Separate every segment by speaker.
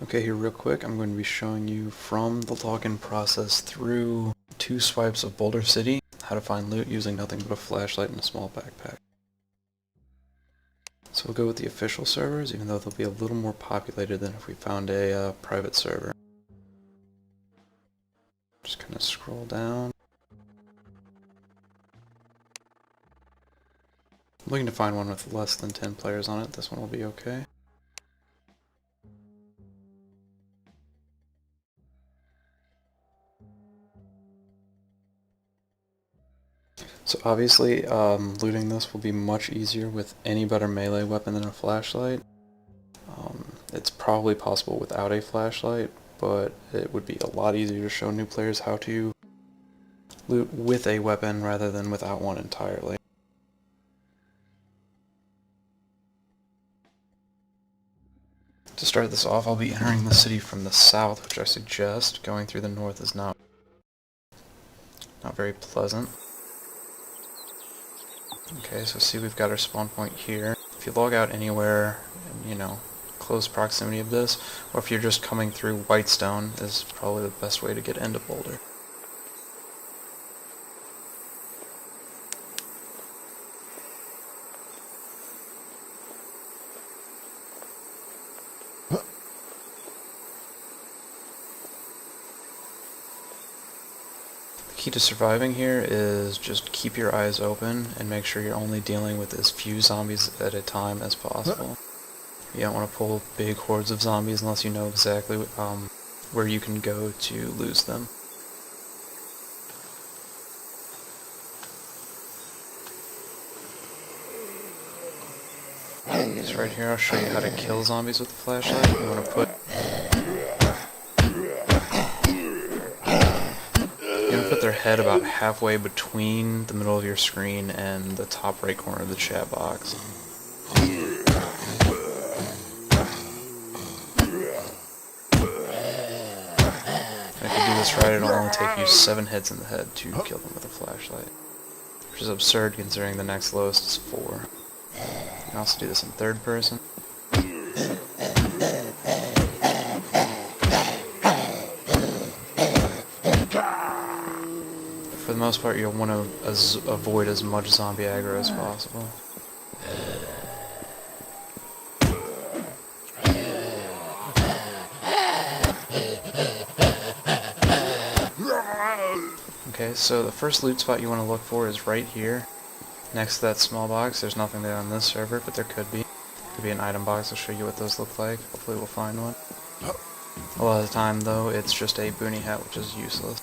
Speaker 1: Okay, here real quick, I'm going to be showing you from the login process through 2 swipes of Boulder City, how to find loot using nothing but a flashlight and a small backpack. So we'll go with the official servers, even though they'll be a little more populated than if we found a private server. Just kind of scroll down. I'm looking to find one with less than 10 players on it. This one will be okay. So obviously, looting this will be much easier with any better melee weapon than a flashlight. It's probably possible without a flashlight, but it would be a lot easier to show new players how to loot with a weapon rather than without one entirely. To start this off, I'll be entering the city from the south, which I suggest. Going through the north is not very pleasant. Okay, so see, we've got our spawn point here. If you log out anywhere, close proximity of this, or if you're just coming through Whitestone, is probably the best way to get into Boulder. The key to surviving here is just keep your eyes open and make sure you're only dealing with as few zombies at a time as possible. You don't want to pull big hordes of zombies unless you know exactly where you can go to lose them. So right here I'll show you how to kill zombies with the flashlight. You want to put their head about halfway between the middle of your screen and the top right corner of the chat box. Right, it'll only take you 7 hits in the head to kill them with a flashlight, which is absurd considering the next lowest is 4. You can also do this in third person. For the most part, you'll want to avoid as much zombie aggro as possible. Okay, so the first loot spot you want to look for is right here, next to that small box. There's nothing there on this server, but there could be. Could be an item box. I'll show you what those look like. Hopefully we'll find one. A lot of the time, though, it's just a boonie hat, which is useless.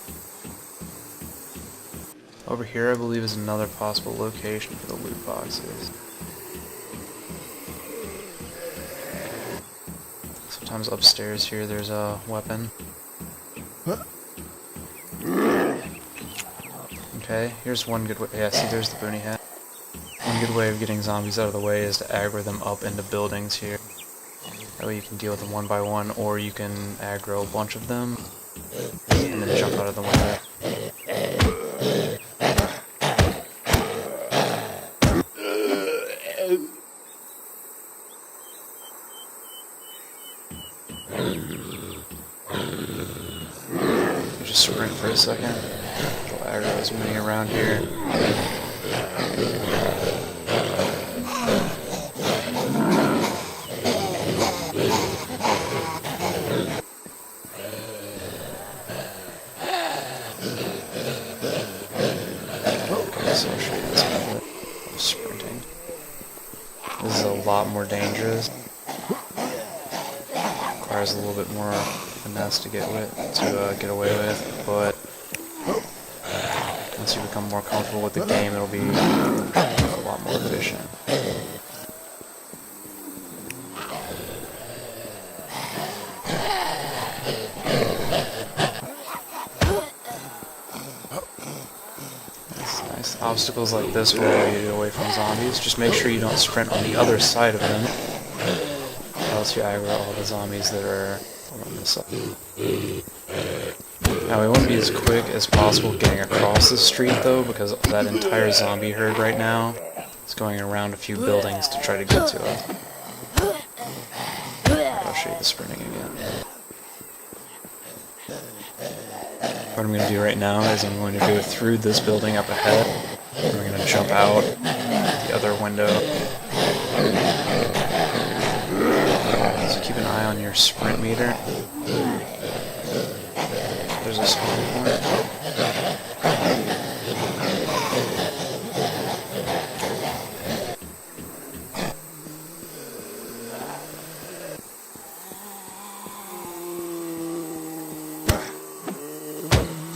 Speaker 1: Over here, I believe, is another possible location for the loot boxes. Sometimes upstairs here there's a weapon. Okay, here's one good way. Yeah, see, there's the boonie hat. One good way of getting zombies out of the way is to aggro them up into buildings here. That way you can deal with them one by one, or you can aggro a bunch of them and then jump out of the window. You just sprint for a second. Aggro as many around here. Okay, so I'll show you this method of sprinting. This is a lot more dangerous. Requires a little bit more finesse to get away with, but once you become more comfortable with the game, it'll be a lot more efficient. That's nice. Obstacles like this will allow you to get away from zombies. Just make sure you don't sprint on the other side of them, or else you aggro all the zombies that are on this side. Now, we want to be as quick as possible getting across the street, though, because that entire zombie herd right now is going around a few buildings to try to get to us. I'll show you the sprinting again. What I'm going to do right now is I'm going to go through this building up ahead, and we're going to jump out the other window. So keep an eye on your sprint meter. There's a spawn point.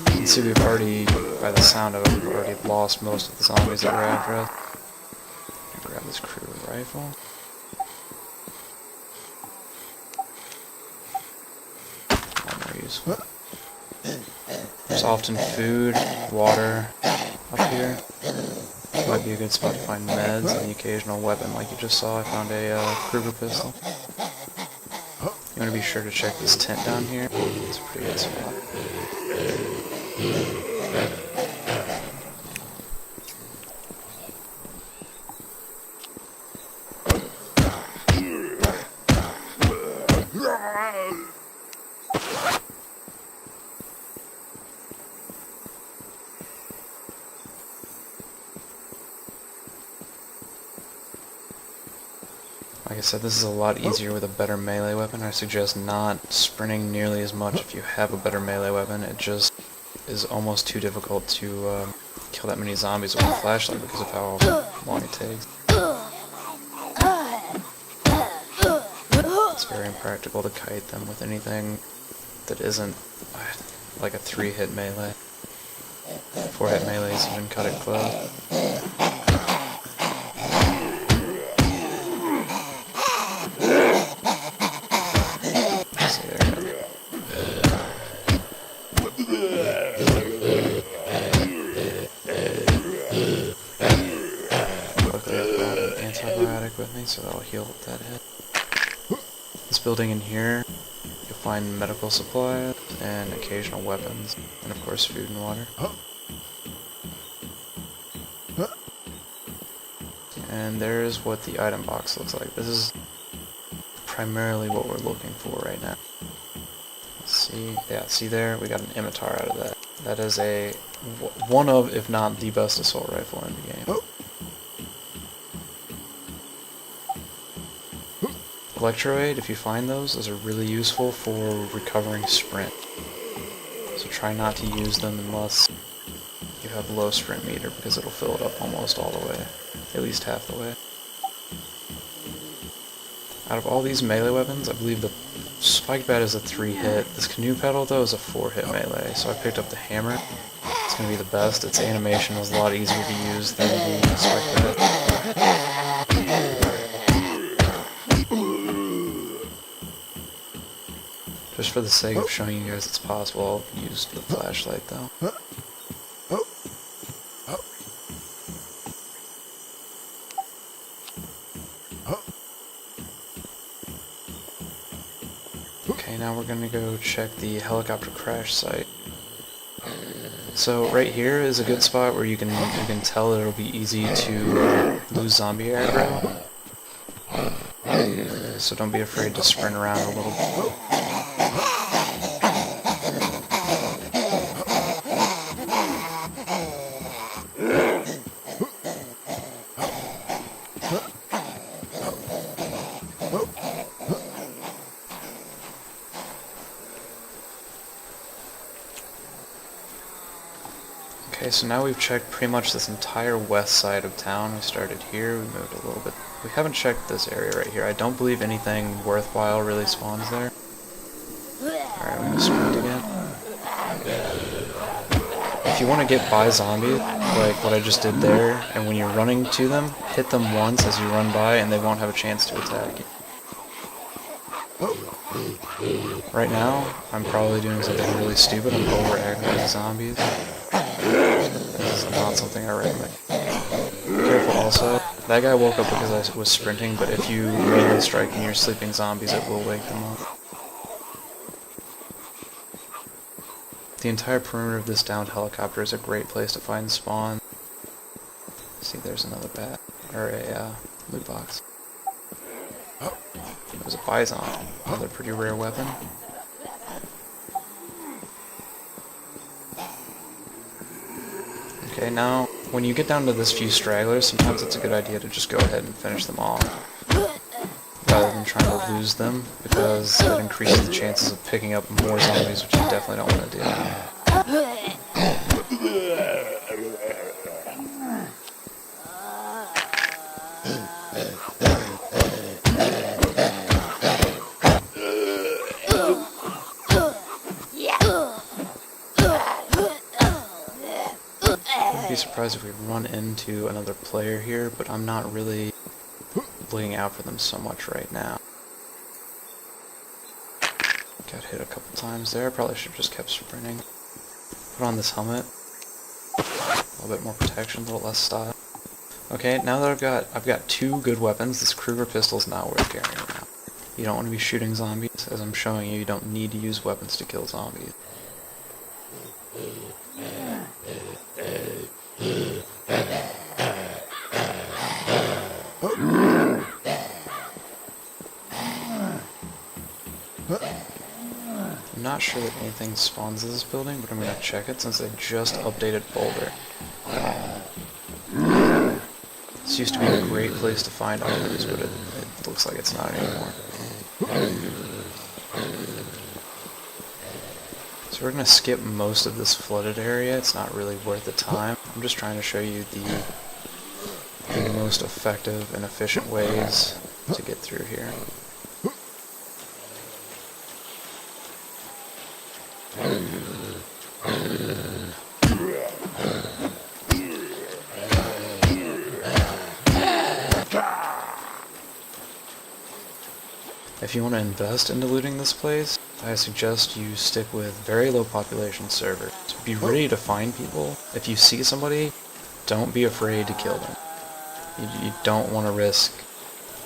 Speaker 1: You can see we've already, by the sound of it, we've already lost most of the zombies that were after us. I'm gonna grab this crew rifle. More useful. There's often food, water up here. Might be a good spot to find meds and the occasional weapon like you just saw. I found a Kruger pistol. You want to be sure to check this tent down here. It's a pretty good spot. Like I said, this is a lot easier with a better melee weapon. I suggest not sprinting nearly as much if you have a better melee weapon. It just is almost too difficult to kill that many zombies with a flashlight because of how long it takes. It's very impractical to kite them with anything that isn't like a 3-hit melee. 4-hit melees even cut it close. With me, so that'll heal that hit. This building in here, you'll find medical supplies and occasional weapons, and of course food and water. And there's what the item box looks like. This is primarily what we're looking for right now. Let's see, yeah, see there, we got an Imitar out of that. That is one of, if not the best assault rifle in the game. Electroade, if you find those are really useful for recovering sprint. So try not to use them unless you have low sprint meter, because it'll fill it up almost all the way, at least half the way. Out of all these melee weapons, I believe the spike bat is a 3-hit. This canoe pedal, though, is a 4-hit melee, so I picked up the hammer. It's going to be the best. Its animation is a lot easier to use than the spike bat. Just for the sake of showing you guys it's possible, I'll use the flashlight though. Okay, now we're gonna go check the helicopter crash site. So right here is a good spot where you can tell that it'll be easy to lose zombie aggro. So don't be afraid to sprint around a little bit. Okay, so now we've checked pretty much this entire west side of town. We started here, we moved a little bit. We haven't checked this area right here. I don't believe anything worthwhile really spawns there. Alright, I'm gonna sprint again. If you want to get by zombies, like what I just did there, and when you're running to them, hit them once as you run by and they won't have a chance to attack you. Right now, I'm probably doing something really stupid. I'm over-aggravating zombies. This is not something I recommend. Be careful also. That guy woke up because I was sprinting, but if you melee strike and you're sleeping zombies, it will wake them up. The entire perimeter of this downed helicopter is a great place to find spawn. See, there's another bat, or a loot box. There's a bison, another pretty rare weapon. Okay, now, when you get down to this few stragglers, sometimes it's a good idea to just go ahead and finish them off, rather than trying to lose them, because it increases the chances of picking up more zombies, which you definitely don't want to do. I'd be surprised if we run into another player here, but I'm not really looking out for them so much right now. Got hit a couple times there, probably should have just kept sprinting. Put on this helmet. A little bit more protection, a little less style. Okay, now that I've got two good weapons, this Kruger pistol is not worth carrying around. You don't want to be shooting zombies. As I'm showing you, you don't need to use weapons to kill zombies. I'm not sure that anything spawns in this building, but I'm going to check it since they just updated Boulder. This used to be a great place to find items, but it looks like it's not anymore. So we're going to skip most of this flooded area. It's not really worth the time. I'm just trying to show you the most effective and efficient ways to get through here. If you want to invest into looting this place, I suggest you stick with very low population servers. Be ready to find people. If you see somebody, don't be afraid to kill them. You don't want to risk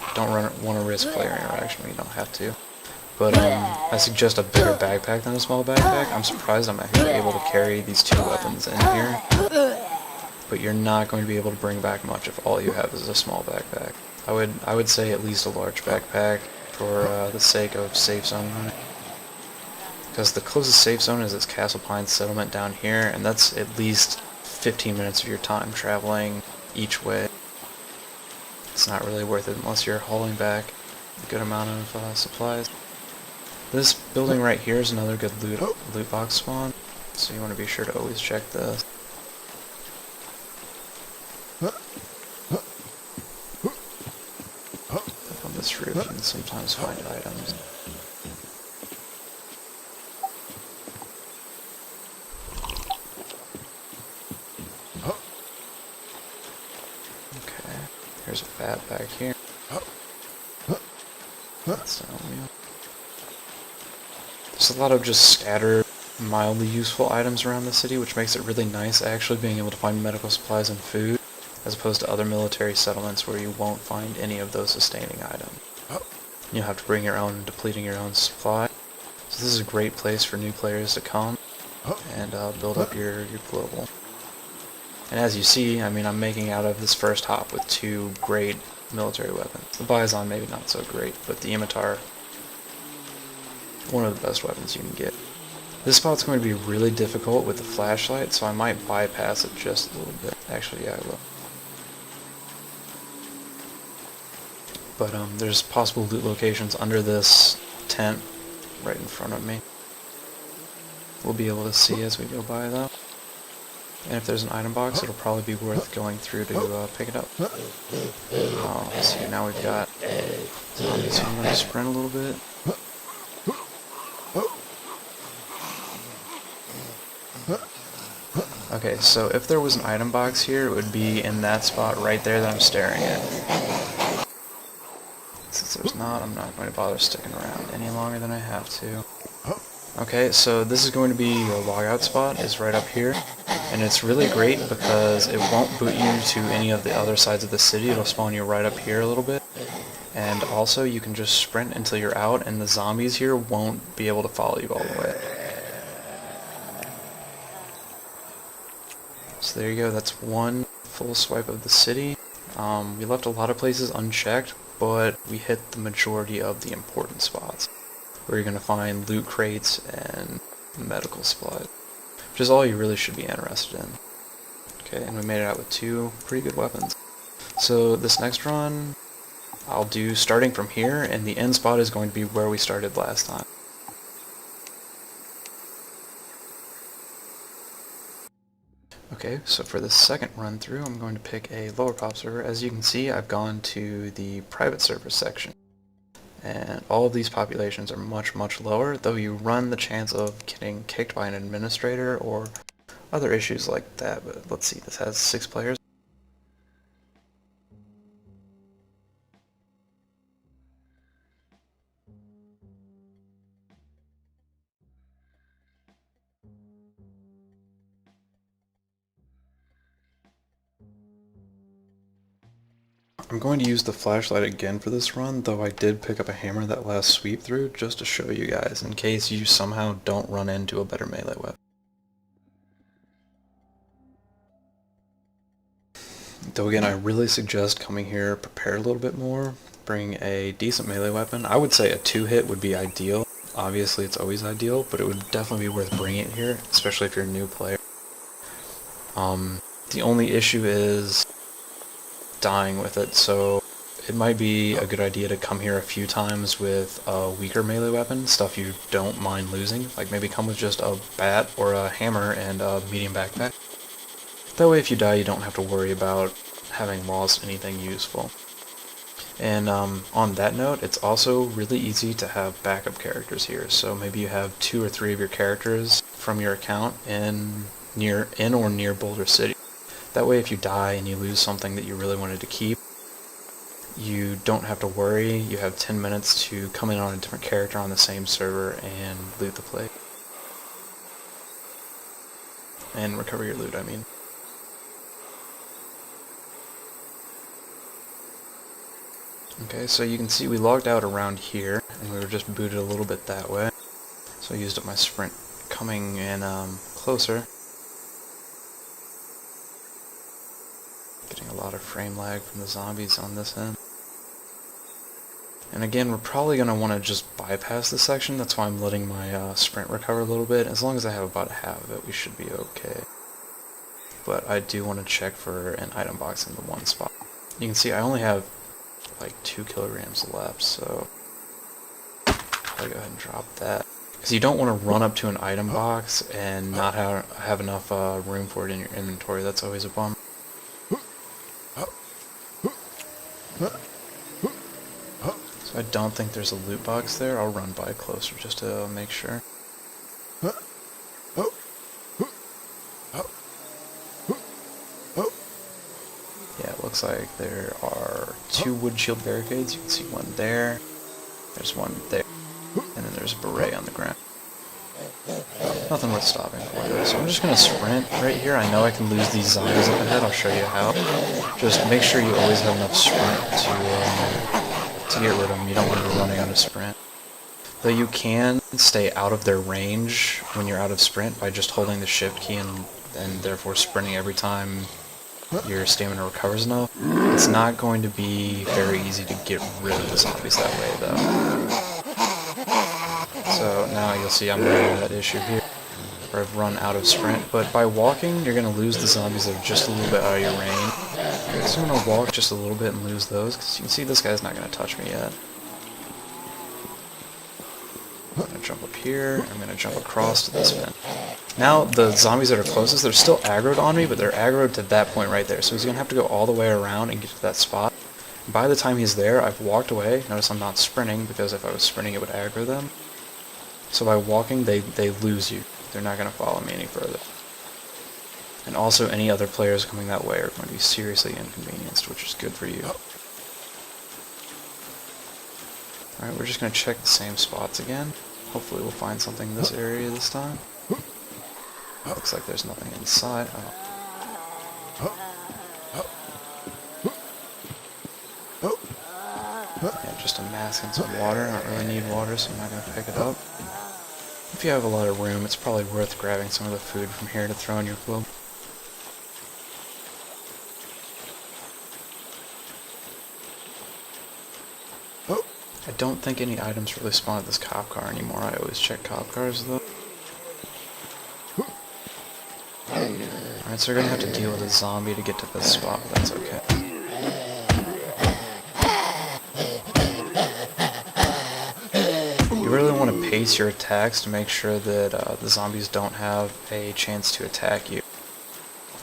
Speaker 1: player interaction when you don't have to. But I suggest a bigger backpack than a small backpack. I'm surprised I'm actually able to carry these two weapons in here. But you're not going to be able to bring back much if all you have is a small backpack. I would say at least a large backpack for the sake of safe zone running. Because the closest safe zone is this Castle Pines settlement down here, and that's at least 15 minutes of your time traveling each way. It's not really worth it unless you're hauling back a good amount of supplies. This building right here is another good loot box spawn, so you want to be sure to always check this. Up on this roof you can sometimes find items. Okay, here's a bat back here. That's There's a lot of just scattered, mildly useful items around the city, which makes it really nice actually being able to find medical supplies and food, as opposed to other military settlements where you won't find any of those sustaining items. You'll have to bring your own, depleting your own supply. So this is a great place for new players to come and build up your global. And as you see, I mean, I'm making out of this first hop with two great military weapons. The Bison maybe not so great, but the Imitar, one of the best weapons you can get. This spot's going to be really difficult with the flashlight, so I might bypass it just a little bit. Actually, yeah, I will. But there's possible loot locations under this tent right in front of me. We'll be able to see as we go by though. And if there's an item box, it'll probably be worth going through to pick it up. See, now we've got zombies, so I'm going to sprint a little bit. Okay, so if there was an item box here, it would be in that spot right there that I'm staring at. Since there's not, I'm not going to bother sticking around any longer than I have to. Okay, so this is going to be your logout spot, is right up here. And it's really great because it won't boot you to any of the other sides of the city, it'll spawn you right up here a little bit. And also you can just sprint until you're out and the zombies here won't be able to follow you all the way. So there you go, that's one full swipe of the city. We left a lot of places unchecked, but we hit the majority of the important spots, where you're going to find loot crates and medical supplies, which is all you really should be interested in. Okay, and we made it out with 2 pretty good weapons. So this next run, I'll do starting from here, and the end spot is going to be where we started last time. Okay, so for the second run through, I'm going to pick a lower pop server. As you can see, I've gone to the private server section, and all of these populations are much, much lower, though you run the chance of getting kicked by an administrator or other issues like that. But let's see, this has 6 players. I'm going to use the flashlight again for this run, though I did pick up a hammer that last sweep through just to show you guys, in case you somehow don't run into a better melee weapon. Though again, I really suggest coming here prepared a little bit more, bring a decent melee weapon. I would say a 2-hit would be ideal. Obviously it's always ideal, but it would definitely be worth bringing it here, especially if you're a new player. The only issue is dying with it, so it might be a good idea to come here a few times with a weaker melee weapon, stuff you don't mind losing, like maybe come with just a bat or a hammer and a medium backpack. That way if you die you don't have to worry about having lost anything useful. And on that note, it's also really easy to have backup characters here, so maybe you have 2 or 3 of your characters from your account in or near Boulder City. That way if you die and you lose something that you really wanted to keep, you don't have to worry. You have 10 minutes to come in on a different character on the same server and loot the place. And recover your loot, I mean. Okay, so you can see we logged out around here, and we were just booted a little bit that way. So I used up my sprint coming in closer. Getting a lot of frame lag from the zombies on this end. And again, we're probably going to want to just bypass this section, that's why I'm letting my sprint recover a little bit. As long as I have about half of it, we should be okay. But I do want to check for an item box in the one spot. You can see I only have like 2 kilograms left, so I'll go ahead and drop that. Because you don't want to run up to an item box and not have enough room for it in your inventory. That's always a bummer. So I don't think there's a loot box there. I'll run by closer just to make sure. Yeah, it looks like there are 2 wood shield barricades. You can see one there. There's one there. And then there's a beret on the ground. Nothing worth stopping for though. So I'm just going to sprint right here. I know I can lose these zombies up ahead. I'll show you how. Just make sure you always have enough sprint to get rid of them. You don't want to be running out of sprint. Though you can stay out of their range when you're out of sprint by just holding the shift key and therefore sprinting every time your stamina recovers enough. It's not going to be very easy to get rid of the zombies that way though. So now you'll see I'm running into that issue here, where I've run out of sprint, but by walking you're going to lose the zombies that are just a little bit out of your range. So I'm going to walk just a little bit and lose those, because you can see this guy's not going to touch me yet. I'm going to jump up here, I'm going to jump across to this vent. Now the zombies that are closest, they're still aggroed on me, but they're aggroed to that point right there, so he's going to have to go all the way around and get to that spot. By the time he's there, I've walked away. Notice I'm not sprinting, because if I was sprinting it would aggro them. So by walking, they lose you. They're not going to follow me any further. And also any other players coming that way are going to be seriously inconvenienced, which is good for you. Alright, we're just going to check the same spots again. Hopefully we'll find something in this area this time. Looks like there's nothing inside. Yeah, just a mask and some water. I don't really need water, so I'm not going to pick it up. If you have a lot of room, it's probably worth grabbing some of the food from here to throw in your globe. don't think any items really spawn at this cop car anymore. I always check cop cars though. Alright, so we're gonna have to deal with a zombie to get to this spot, but that's okay. You really want to pace your attacks to make sure that the zombies don't have a chance to attack you.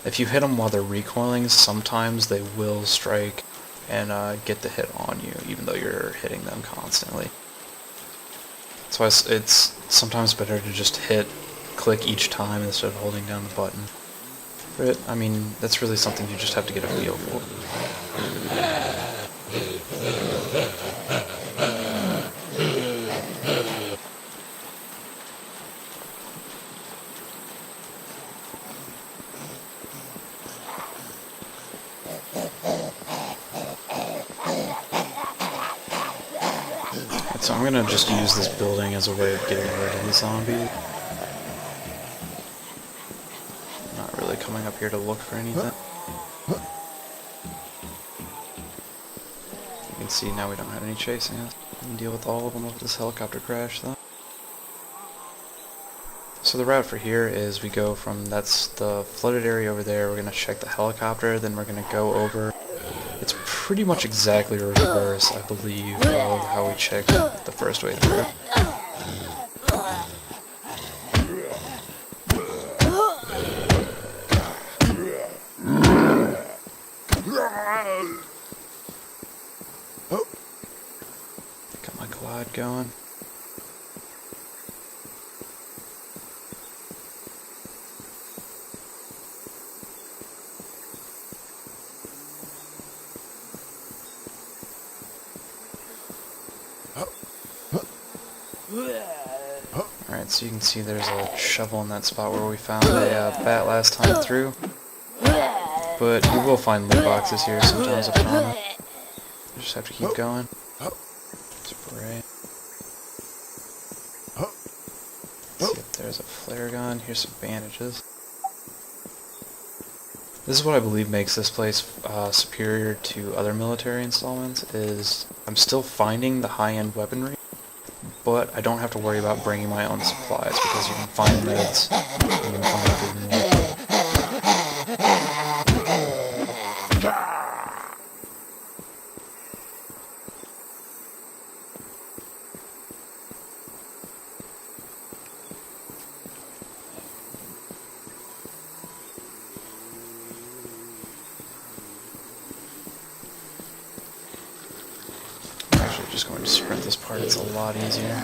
Speaker 1: If you hit them while they're recoiling, sometimes they will strike and get the hit on you, even though you're hitting them constantly. That's why it's sometimes better to just click each time instead of holding down the button. But, I mean, that's really something you just have to get a feel for. So I'm gonna just use this building as a way of getting rid of the zombie. Not really coming up here to look for anything. You can see now we don't have any chasing us. We can deal with all of them with this helicopter crash though. So the route for here is we go from, that's the flooded area over there, we're gonna check the helicopter, then we're gonna go over. It's pretty much exactly reverse, I believe, of how we checked the first way through. Got my glide going. Alright, so you can see there's a shovel in that spot where we found a bat last time through. But you will find loot boxes here sometimes, I promise. You just have to keep going. Spray. Let's see if there's a flare gun. Here's some bandages. This is what I believe makes this place superior to other military installments, is I'm still finding the high-end weaponry, but I don't have to worry about bringing my own supplies, because you can find meds, you can find food and water. I'm actually just going to sprint this part, it's a lot easier.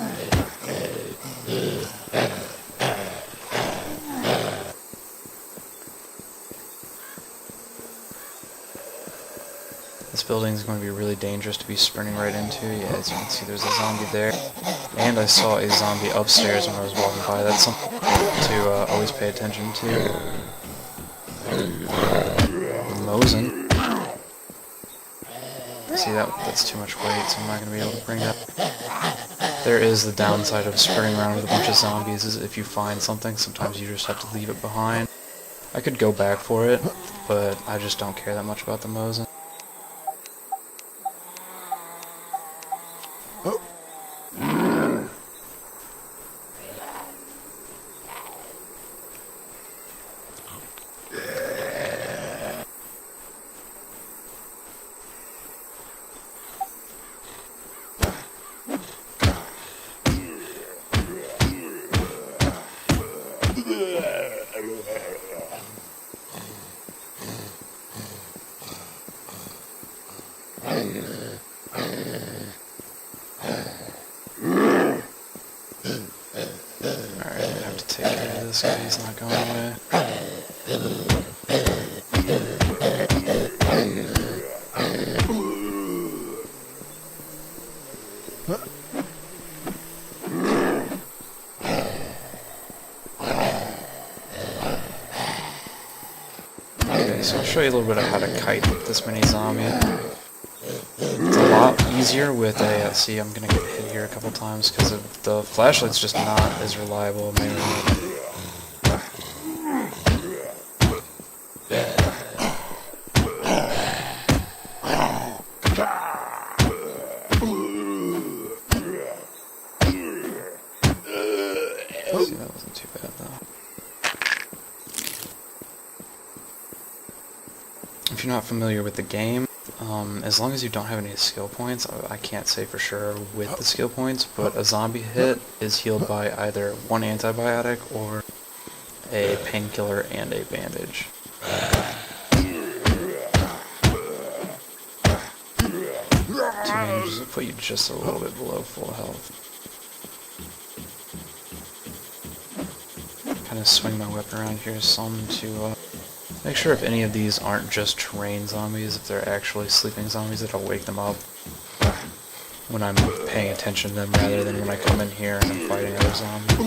Speaker 1: This building is going to be really dangerous to be sprinting right into. Yeah, as you can see, there's a zombie there. And I saw a zombie upstairs when I was walking by. That's something to always pay attention to. Mosin. See, that's too much weight, so I'm not going to be able to bring that. There is the downside of sprinting around with a bunch of zombies, is if you find something, sometimes you just have to leave it behind. I could go back for it, but I just don't care that much about the Mosin. Alright, I have to take care of this guy, he's not going away. Okay, so I'll show you a little bit of how to kite with this many zombies. It's a lot easier with a, see, I'm gonna get hit here a couple times because of the flashlight's just not as reliable. See, that wasn't too bad though. If you're not familiar with the game, as long as you don't have any skill points, I can't say for sure with the skill points, but a zombie hit is healed by either one antibiotic or a painkiller and a bandage. Two bandages will put you just a little bit below full health. Kind of swing my weapon around here some to make sure if any of these aren't just terrain zombies, if they're actually sleeping zombies, that I'll wake them up when I'm paying attention to them rather than when I come in here and I'm fighting other zombies.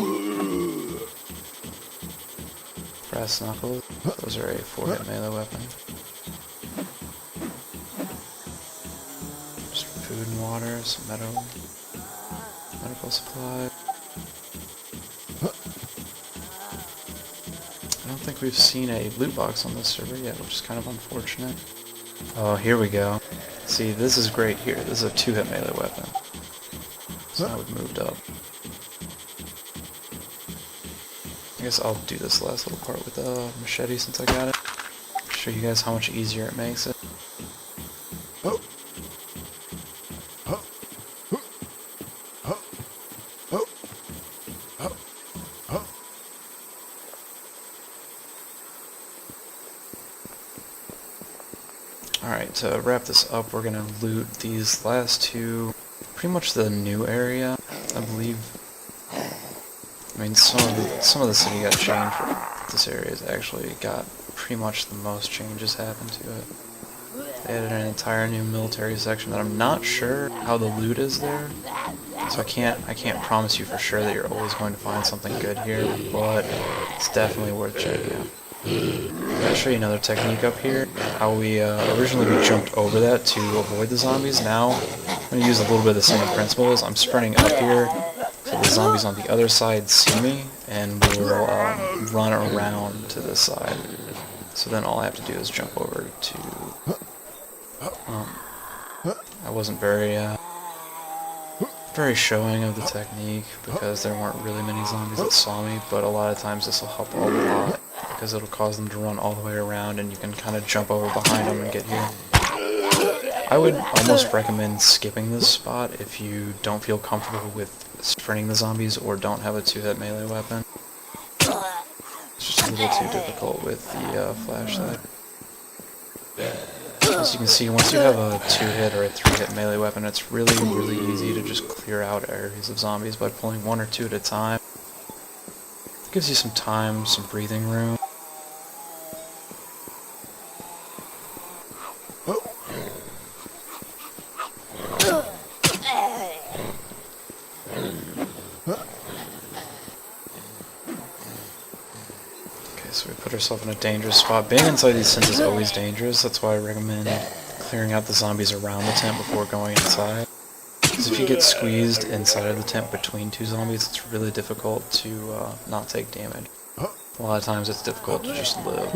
Speaker 1: Brass knuckles, those are a 4-hit melee weapon. Just food and water, some medical supplies. I don't think we've seen a loot box on this server yet, which is kind of unfortunate. Oh, here we go. See, this is great here. This is a 2-hit melee weapon. So now we've moved up. I guess I'll do this last little part with the machete since I got it. Show you guys how much easier it makes it. Alright, to wrap this up, we're gonna loot these last two, pretty much the new area, I believe. I mean, some of the city got changed, but this area has actually got pretty much the most changes happen to it. They added an entire new military section that I'm not sure how the loot is there, so I can't promise you for sure that you're always going to find something good here, but it's definitely worth checking out. I'll show you another technique up here. How we originally jumped over that to avoid the zombies. Now I'm going to use a little bit of the same principles. I'm sprinting up here so the zombies on the other side see me, and we'll run around to this side. So then all I have to do is jump over to... I wasn't very showing of the technique because there weren't really many zombies that saw me, but a lot of times this will help a lot because it'll cause them to run all the way around and you can kind of jump over behind them and get here. I would almost recommend skipping this spot if you don't feel comfortable with sprinting the zombies or don't have a 2-hit melee weapon. It's just a little too difficult with the flashlight. As you can see, once you have a 2-hit or a 3-hit melee weapon, it's really easy to just clear out areas of zombies by pulling 1 or 2 at a time. It gives you some time, some breathing room. So we put ourselves in a dangerous spot. Being inside these tents is always dangerous. That's why I recommend clearing out the zombies around the tent before going inside. Because if you get squeezed inside of the tent between 2 zombies, it's really difficult to not take damage. A lot of times it's difficult to just live.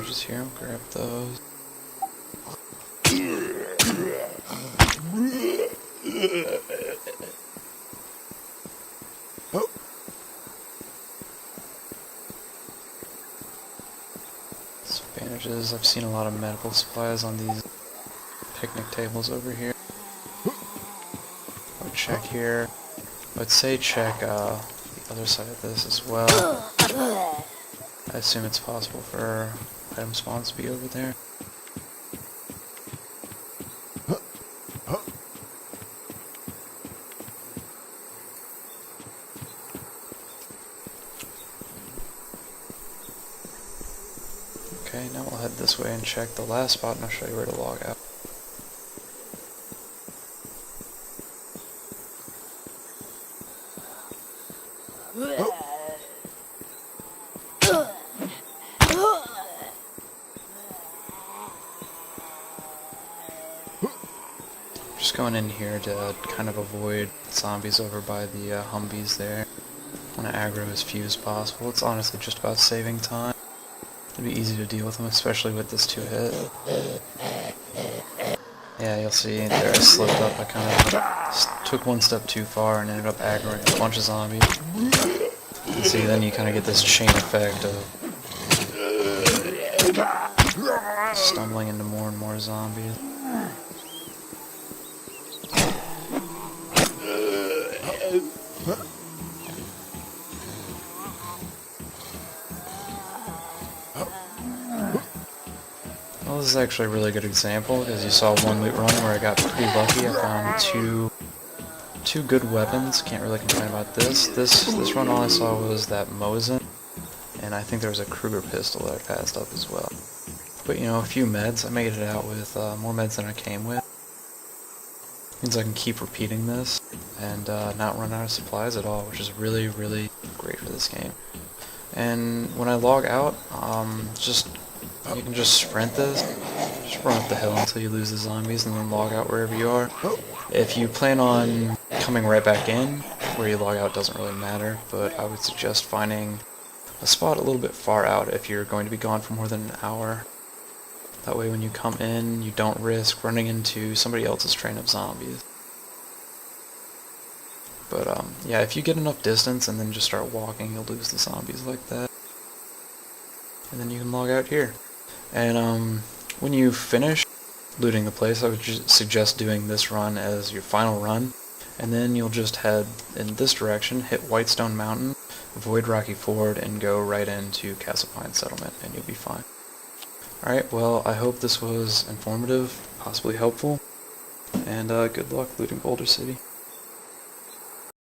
Speaker 1: Just here, grab those. Some bandages. I've seen a lot of medical supplies on these picnic tables over here. I would check here. I would say check the other side of this as well. I assume it's possible for item spawns to be over there. Okay, now we'll head this way and check the last spot, and I'll show you where to log out. going in here to kind of avoid zombies over by the Humvees there. I want to aggro as few as possible. It's honestly just about saving time. It'd be easy to deal with them, especially with this 2-hit. Yeah, you'll see there I slipped up. I kind of took one step too far and ended up aggroing a bunch of zombies. You see, then you kind of get this chain effect of stumbling into more and more zombies. Well, this is actually a really good example, because you saw one loot run where I got pretty lucky. I found two good weapons. Can't really complain about this. This run all I saw was that Mosin, and I think there was a Kruger pistol that I passed up as well. But you know, a few meds. I made it out with more meds than I came with. Means I can keep repeating this and not run out of supplies at all, which is really, really great for this game. And when I log out, you can just sprint this. Just run up the hill until you lose the zombies and then log out wherever you are. If you plan on coming right back in, where you log out doesn't really matter, but I would suggest finding a spot a little bit far out if you're going to be gone for more than an hour. That way when you come in, you don't risk running into somebody else's train of zombies. But yeah, if you get enough distance and then just start walking, you'll lose the zombies like that. And then you can log out here. And when you finish looting the place, I would suggest doing this run as your final run. And then you'll just head in this direction, hit Whitestone Mountain, avoid Rocky Ford, and go right into Castle Pine Settlement, and you'll be fine. Alright, well, I hope this was informative, possibly helpful, and good luck looting Boulder City.